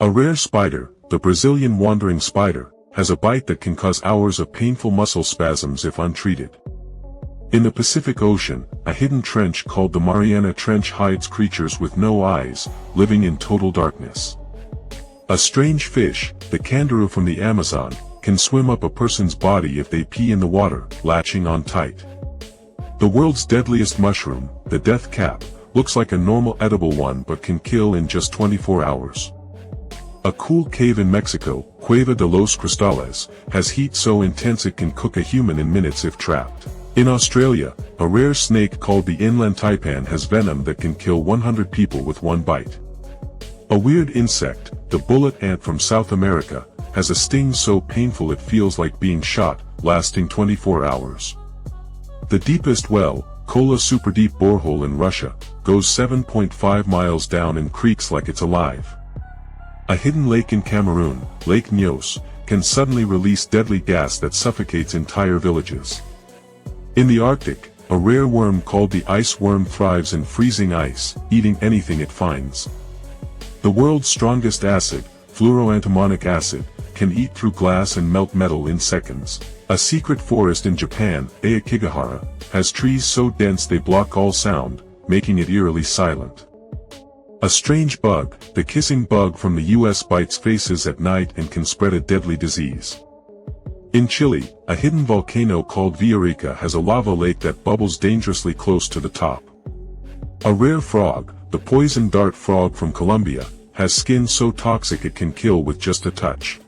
A rare spider, the Brazilian wandering spider, has a bite that can cause hours of painful muscle spasms if untreated. In the Pacific Ocean, a hidden trench called the Mariana Trench hides creatures with no eyes, living in total darkness. A strange fish, the kangaroo from the Amazon, can swim up a person's body if they pee in the water, latching on tight. The world's deadliest mushroom, the death cap, looks like a normal edible one but can kill in just 24 hours. A cool cave in Mexico, Cueva de los Cristales, has heat so intense it can cook a human in minutes if trapped. In Australia, a rare snake called the inland taipan has venom that can kill 100 people with one bite. A weird insect, the bullet ant from South America, has a sting so painful it feels like being shot, lasting 24 hours. The deepest well, Kola superdeep borehole in Russia, goes 7.5 miles down and creaks like it's alive. A hidden lake in Cameroon, Lake Nyos, can suddenly release deadly gas that suffocates entire villages. In the Arctic, a rare worm called the ice worm thrives in freezing ice, eating anything it finds. The world's strongest acid, fluoroantimonic acid, can eat through glass and melt metal in seconds. A secret forest in Japan, Aokigahara, has trees so dense they block all sound, making it eerily silent. A strange bug, the kissing bug from the US, bites faces at night and can spread a deadly disease. In Chile, a hidden volcano called Villarrica has a lava lake that bubbles dangerously close to the top. A rare frog, the poison dart frog from Colombia, has skin so toxic it can kill with just a touch.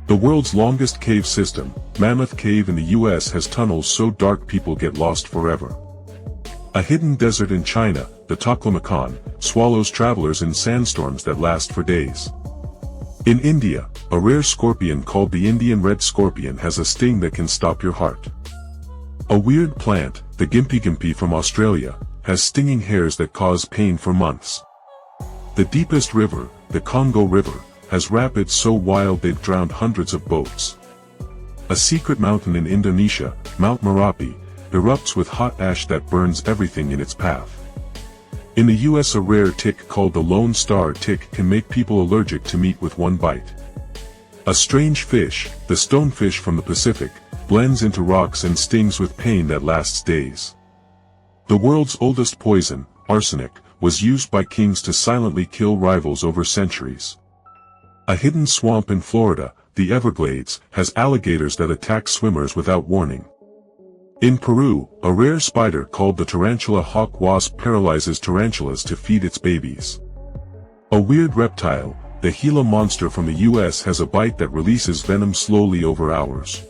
The world's longest cave system, Mammoth Cave in the US, has tunnels so dark people get lost forever. A hidden desert in China, the Taklamakan, swallows travelers in sandstorms that last for days. In India, a rare scorpion called the Indian red scorpion has a sting that can stop your heart. A weird plant, the Gimpy from Australia, has stinging hairs that cause pain for months. The deepest river, the Congo River, has rapids so wild they've drowned hundreds of boats. A secret mountain in Indonesia, Mount Merapi, erupts with hot ash that burns everything in its path. In the US, a rare tick called the Lone Star tick can make people allergic to meat with one bite. A strange fish, the stonefish from the Pacific, blends into rocks and stings with pain that lasts days. The world's oldest poison, arsenic, was used by kings to silently kill rivals over centuries. A hidden swamp in Florida, the Everglades, has alligators that attack swimmers without warning. In Peru, a rare spider called the tarantula hawk wasp paralyzes tarantulas to feed its babies. A weird reptile, the Gila monster from the US, has a bite that releases venom slowly over hours.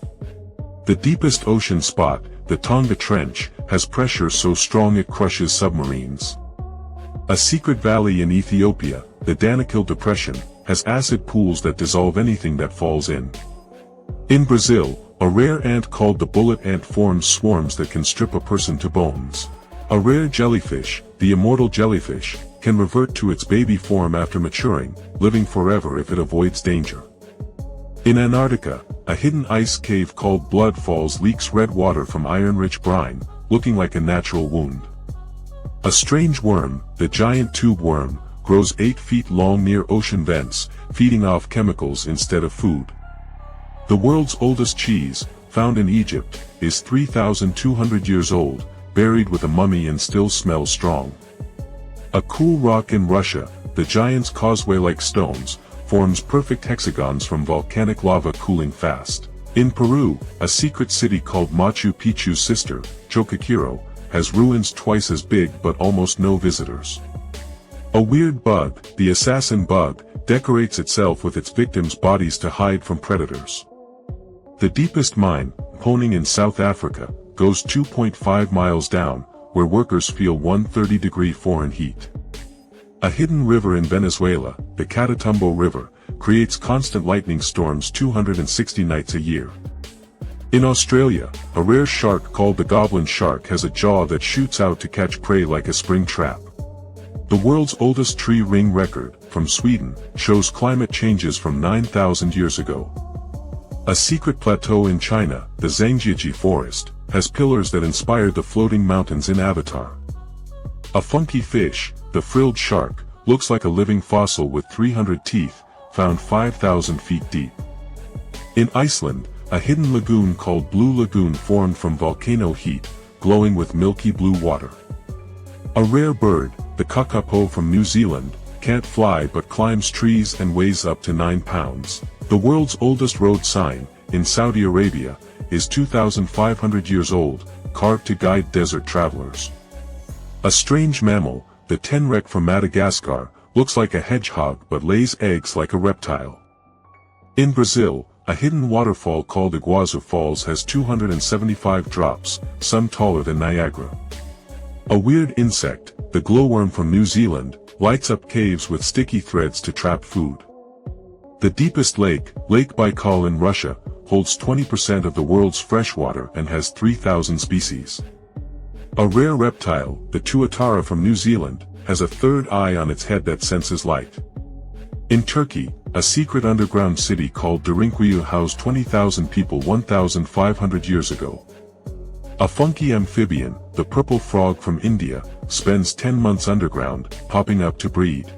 The deepest ocean spot, the Tonga Trench, has pressure so strong it crushes submarines. A secret valley in Ethiopia, the Danakil Depression, has acid pools that dissolve anything that falls in. In Brazil, a rare ant called the bullet ant forms swarms that can strip a person to bones. A rare jellyfish, the immortal jellyfish, can revert to its baby form after maturing, living forever if it avoids danger. In Antarctica, a hidden ice cave called Blood Falls leaks red water from iron-rich brine, looking like a natural wound. A strange worm, the giant tube worm, grows 8 feet long near ocean vents, feeding off chemicals instead of food. The world's oldest cheese, found in Egypt, is 3,200 years old, buried with a mummy and still smells strong. A cool rock in Russia, the Giant's Causeway-like stones, forms perfect hexagons from volcanic lava cooling fast. In Peru, a secret city called Machu Picchu's sister, Choqquirao, has ruins twice as big but almost no visitors. A weird bug, the assassin bug, decorates itself with its victims' bodies to hide from predators. The deepest mine, Poning in South Africa, goes 2.5 miles down, where workers feel 130-degree foreign heat. A hidden river in Venezuela, the Catatumbo River, creates constant lightning storms 260 nights a year. In Australia, a rare shark called the goblin shark has a jaw that shoots out to catch prey like a spring trap. The world's oldest tree ring record, from Sweden, shows climate changes from 9,000 years ago. A secret plateau in China, the Zhangjiajie Forest, has pillars that inspired the floating mountains in Avatar. A funky fish, the frilled shark, looks like a living fossil with 300 teeth, found 5,000 feet deep. In Iceland, a hidden lagoon called Blue Lagoon formed from volcano heat, glowing with milky blue water. A rare bird, the kakapo from New Zealand, can't fly but climbs trees and weighs up to 9 pounds. The world's oldest road sign, in Saudi Arabia, is 2,500 years old, carved to guide desert travelers. A strange mammal, the tenrec from Madagascar, looks like a hedgehog but lays eggs like a reptile. In Brazil, a hidden waterfall called Iguazu Falls has 275 drops, some taller than Niagara. A weird insect, the glowworm from New Zealand, lights up caves with sticky threads to trap food. The deepest lake, Lake Baikal in Russia, holds 20% of the world's freshwater and has 3,000 species. A rare reptile, the tuatara from New Zealand, has a third eye on its head that senses light. In Turkey, a secret underground city called Derinkuyu housed 20,000 people 1,500 years ago. A funky amphibian, the purple frog from India, spends 10 months underground, popping up to breed.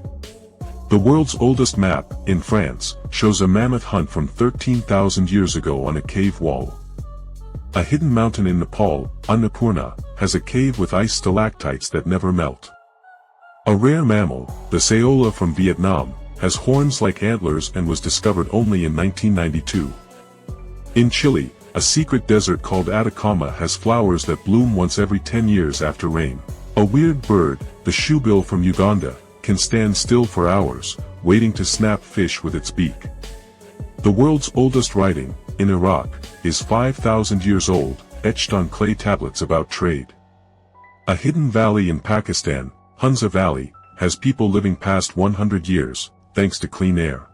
The world's oldest map, in France, shows a mammoth hunt from 13,000 years ago on a cave wall. A hidden mountain in Nepal, Annapurna, has a cave with ice stalactites that never melt. A rare mammal, the Saola from Vietnam, has horns like antlers and was discovered only in 1992. In Chile, a secret desert called Atacama has flowers that bloom once every 10 years after rain. A weird bird, the shoebill from Uganda, can stand still for hours, waiting to snap fish with its beak. The world's oldest writing, in Iraq, is 5,000 years old, etched on clay tablets about trade. A hidden valley in Pakistan, Hunza Valley, has people living past 100 years, thanks to clean air.